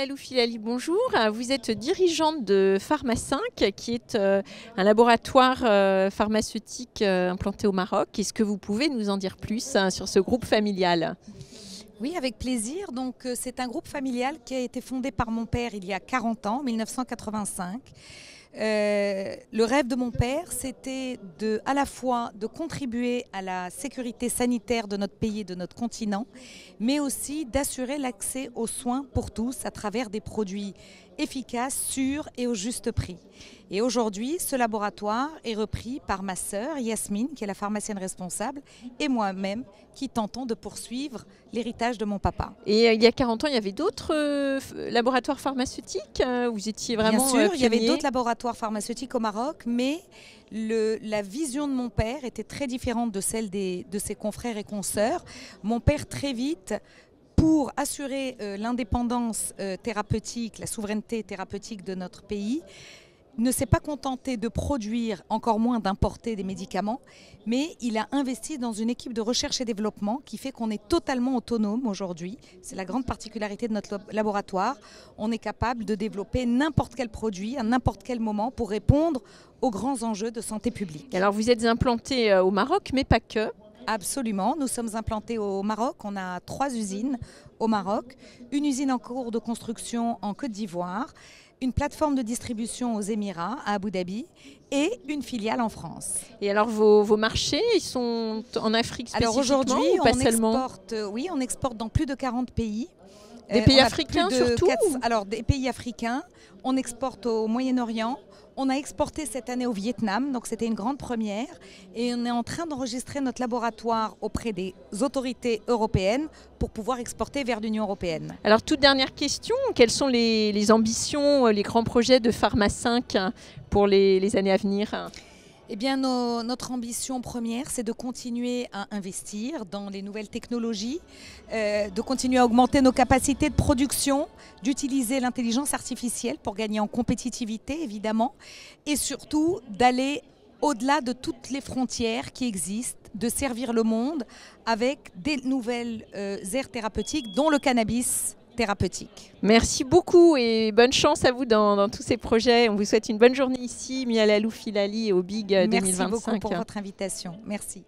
Lalou Filali, bonjour. Vous êtes dirigeante de Pharma5, qui est un laboratoire pharmaceutique implanté au Maroc. Est-ce que vous pouvez nous en dire plus sur ce groupe familial ? Oui, avec plaisir. Donc, c'est un groupe familial qui a été fondé par mon père il y a 40 ans, en 1985. Le rêve de mon père, c'était à la fois de contribuer à la sécurité sanitaire de notre pays et de notre continent, mais aussi d'assurer l'accès aux soins pour tous à travers des produits efficaces, sûrs et au juste prix. Et aujourd'hui, ce laboratoire est repris par ma sœur Yasmine, qui est la pharmacienne responsable, et moi-même, qui tentons de poursuivre l'héritage de mon papa. Et il y a 40 ans, il y avait d'autres laboratoires pharmaceutiques ? Vous étiez vraiment Bien sûr, il y avait d'autres laboratoires pharmaceutiques au Maroc, mais la vision de mon père était très différente de celle de ses confrères et consoeurs. Mon père, très vite, pour assurer l'indépendance thérapeutique, la souveraineté thérapeutique de notre pays, ne s'est pas contenté de produire, encore moins d'importer des médicaments, mais il a investi dans une équipe de recherche et développement qui fait qu'on est totalement autonome aujourd'hui. C'est la grande particularité de notre laboratoire. On est capable de développer n'importe quel produit à n'importe quel moment pour répondre aux grands enjeux de santé publique. Alors vous êtes implanté au Maroc, mais pas que. Absolument, nous sommes implantés au Maroc. On a 3 usines au Maroc, une usine en cours de construction en Côte d'Ivoire, une plateforme de distribution aux Émirats, à Abu Dhabi, et une filiale en France. Et alors vos marchés, ils sont en Afrique spécifiquement? Alors aujourd'hui, ou pas seulement on exporte dans plus de 40 pays. Des pays africains surtout Alors des pays africains, on exporte au Moyen-Orient. On a exporté cette année au Vietnam, donc c'était une grande première. Et on est en train d'enregistrer notre laboratoire auprès des autorités européennes pour pouvoir exporter vers l'Union européenne. Alors, toute dernière question, quelles sont les ambitions, les grands projets de Pharma5 pour les années à venir ? Eh bien, notre ambition première, c'est de continuer à investir dans les nouvelles technologies, de continuer à augmenter nos capacités de production, d'utiliser l'intelligence artificielle pour gagner en compétitivité, évidemment, et surtout d'aller au-delà de toutes les frontières qui existent, de servir le monde avec des nouvelles aires thérapeutiques, dont le cannabis thérapeutique. Merci beaucoup et bonne chance à vous dans tous ces projets. On vous souhaite une bonne journée ici, Lalou Filali au BIG 2025. Merci beaucoup pour votre invitation. Merci.